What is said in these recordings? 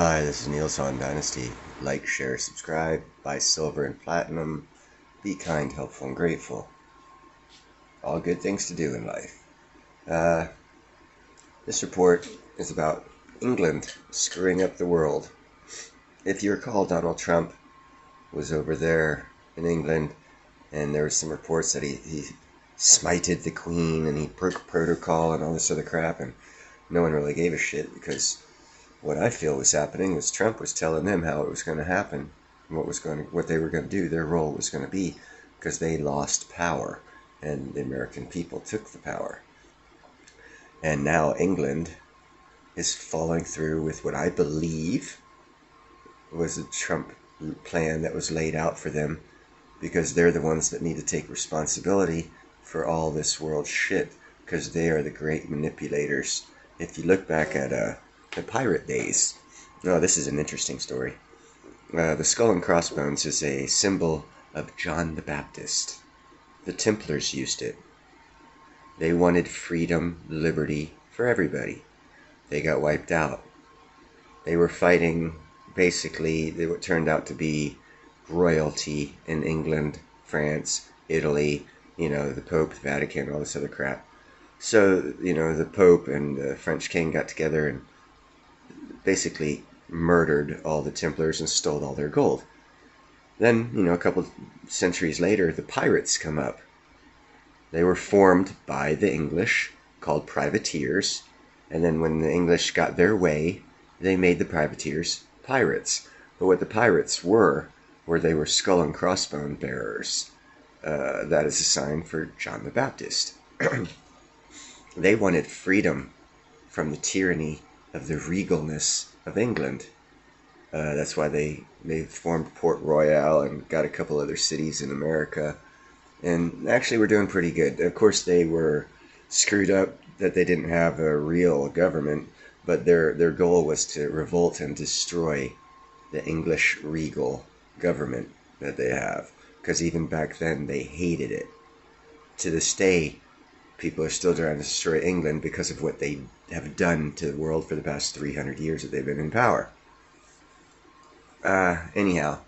Hi, this is Neil's on Dynasty. Like, share, subscribe, buy silver and platinum. Be kind, helpful, and grateful. All good things to do in life. Uh, this report is about England screwing up the world. If you recall, Donald Trump was over there in England, and there were some reports that he smited the Queen and he broke protocol and all this other crap, and no one really gave a shit because what I feel was happening was Trump was telling them how it was going to happen, what they were going to do, their role was going to be, because they lost power, and the American people took the power. And now England is following through with what I believe was a Trump plan that was laid out for them, because they're the ones that need to take responsibility for all this world shit, because they are the great manipulators. If you look back at the pirate days. Oh, this is an interesting story. The skull and crossbones is a symbol of John the Baptist. The Templars used it. They wanted freedom, liberty for everybody. They got wiped out. They were fighting, basically, what turned out to be royalty in England, France, Italy, the Pope, the Vatican, all this other crap. So, the Pope and the French king got together and basically murdered all the Templars and stole all their gold. Then, a couple centuries later, the pirates come up. They were formed by the English, called privateers, and then when the English got their way, they made the privateers pirates. But what the pirates were they were skull and crossbone bearers. That is a sign for John the Baptist. They wanted freedom from the tyranny of the regalness of England. That's why they formed Port Royal and got a couple other cities in America. And actually, we're doing pretty good. Of course, they were screwed up that they didn't have a real government, but their goal was to revolt and destroy the English regal government that they have. Because even back then, they hated it. To this day, people are still trying to destroy England because of what they have done to the world for the past 300 years that they've been in power. Anyhow,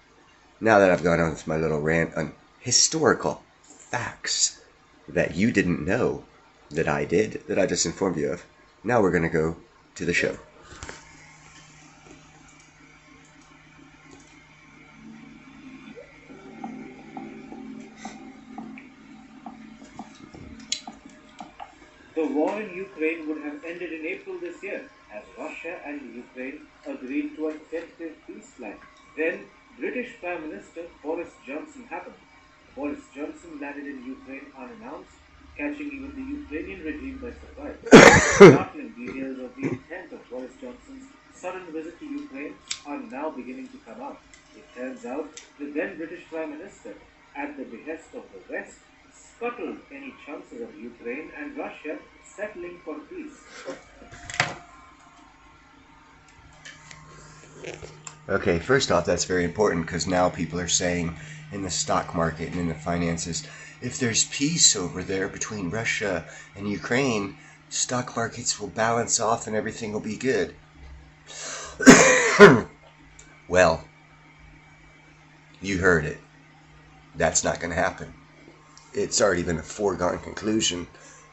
now that I've gone on with my little rant on historical facts that you didn't know that I did, that I just informed you of, now we're going to go to the show. The war in Ukraine would have ended in April this year, as Russia and Ukraine agreed to a tentative peace plan. Then, British Prime Minister Boris Johnson happened. Boris Johnson landed in Ukraine unannounced, catching even the Ukrainian regime by surprise. Startling details of the intent of Boris Johnson's sudden visit to Ukraine are now beginning to come out. It turns out the then British Prime Minister, at the behest of the West, scuttled any chances of Ukraine and Russia settling for peace. Okay, first off, that's very important because now people are saying in the stock market and in the finances, if there's peace over there between Russia and Ukraine, stock markets will balance off and everything will be good. Well, you heard it. That's not going to happen. It's already been a foregone conclusion.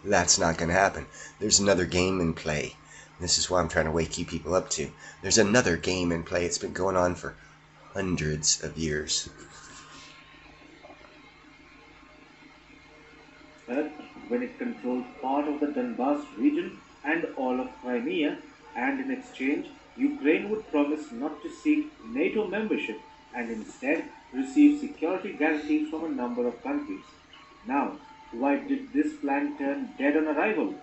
That's not going to happen. There's another game in play. This is what I'm trying to wake you people up to. There's another game in play. It's been going on for hundreds of years. But when it controlled part of the Donbas region and all of Crimea, and in exchange, Ukraine would promise not to seek NATO membership and instead receive security guarantees from a number of countries. Now, why did this plan turn dead on arrival?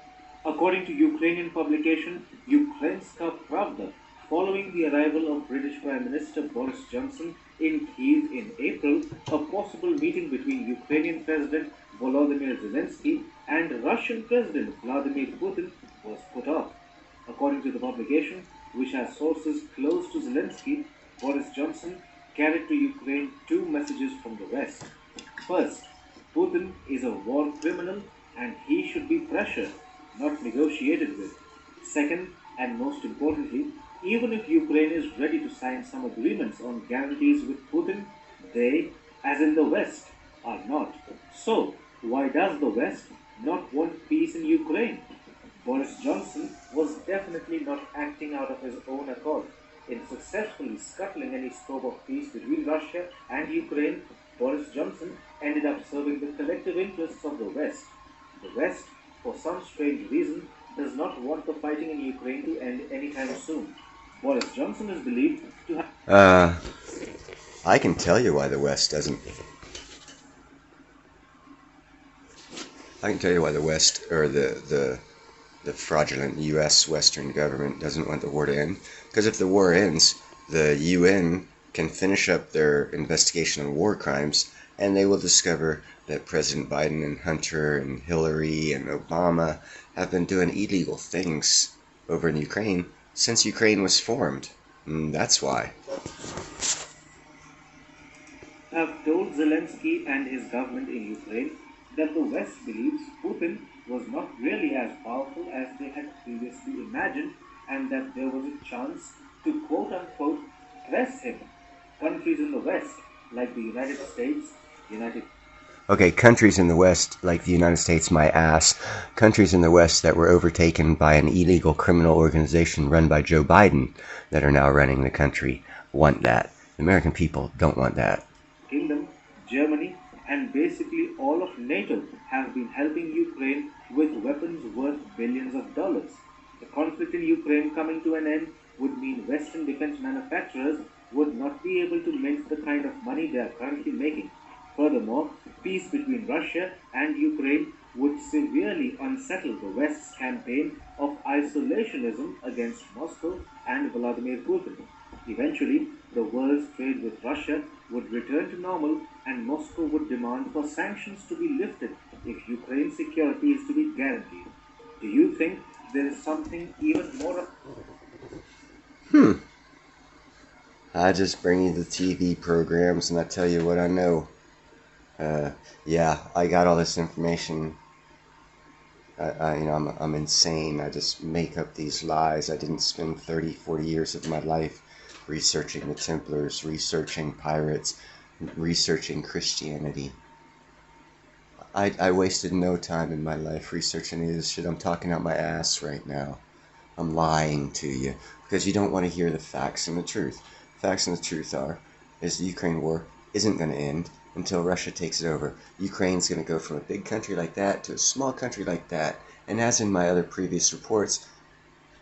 According to Ukrainian publication Ukrainska Pravda, following the arrival of British Prime Minister Boris Johnson in Kyiv in April, a possible meeting between Ukrainian President Volodymyr Zelensky and Russian President Vladimir Putin was put off. According to the publication, which has sources close to Zelensky, Boris Johnson carried to Ukraine two messages from the West. First, Putin is a war criminal and he should be pressured, not negotiated with. Second, and most importantly, Even if Ukraine is ready to sign some agreements on guarantees with Putin, they, as in the West, are not. So, why does the West not want peace in Ukraine? Boris Johnson was definitely not acting out of his own accord. In successfully scuttling any scope of peace between Russia and Ukraine, Boris Johnson ended up serving the collective interests of the West. The West, for some strange reason, does not want the fighting in Ukraine to end anytime soon. Boris Johnson is believed to have. I can tell you why the West doesn't. I can tell you why the West, or the fraudulent U.S. Western government doesn't want the war to end. Because if the war ends, the UN can finish up their investigation on war crimes, and they will discover that President Biden and Hunter and Hillary and Obama have been doing illegal things over in Ukraine since Ukraine was formed. And that's why. Have told Zelensky and his government in Ukraine that the West believes Putin was not really as powerful as they had previously imagined and that there was a chance to quote unquote press him. Countries in the West, like the United States, United Okay, countries in the West, like the United States, my ass. Countries in the West that were overtaken by an illegal criminal organization run by Joe Biden that are now running the country want that. The American people don't want that. Kingdom, Germany, and basically all of NATO have been helping Ukraine with weapons worth billions of dollars. The conflict in Ukraine coming to an end would mean Western defense manufacturers would not be able to mint the kind of money they are currently making. Furthermore, peace between Russia and Ukraine would severely unsettle the West's campaign of isolationism against Moscow and Vladimir Putin. Eventually, the world's trade with Russia would return to normal and Moscow would demand for sanctions to be lifted if Ukraine's security is to be guaranteed. Do you think there is something even more? I just bring you the TV programs and I tell you what I know. Yeah, I got all this information. I'm insane. I just make up these lies. I didn't spend 30, 40 years of my life researching the Templars, researching pirates, researching Christianity. I wasted no time in my life researching any of this shit. I'm talking out my ass right now. I'm lying to you because you don't want to hear the facts and the truth. Facts and the truth is the Ukraine war isn't going to end until Russia takes it over. Ukraine's going to go from a big country like that to a small country like that. And as in my other previous reports,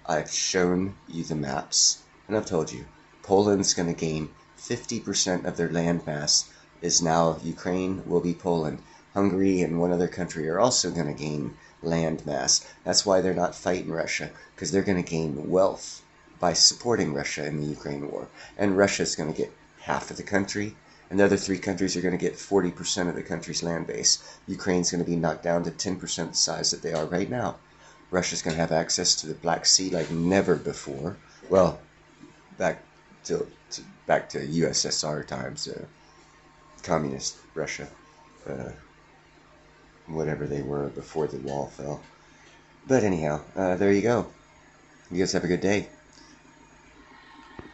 I've shown you the maps. And I've told you, Poland's going to gain 50% of their land mass is now Ukraine will be Poland. Hungary and one other country are also going to gain land mass. That's why they're not fighting Russia, because they're going to gain wealth by supporting Russia in the Ukraine war. And Russia's going to get half of the country, and the other three countries are going to get 40% of the country's land base. Ukraine's going to be knocked down to 10% the size that they are right now. Russia's going to have access to the Black Sea like never before. Well, back to USSR times, communist Russia, whatever they were before the wall fell. But anyhow, there you go. You guys have a good day.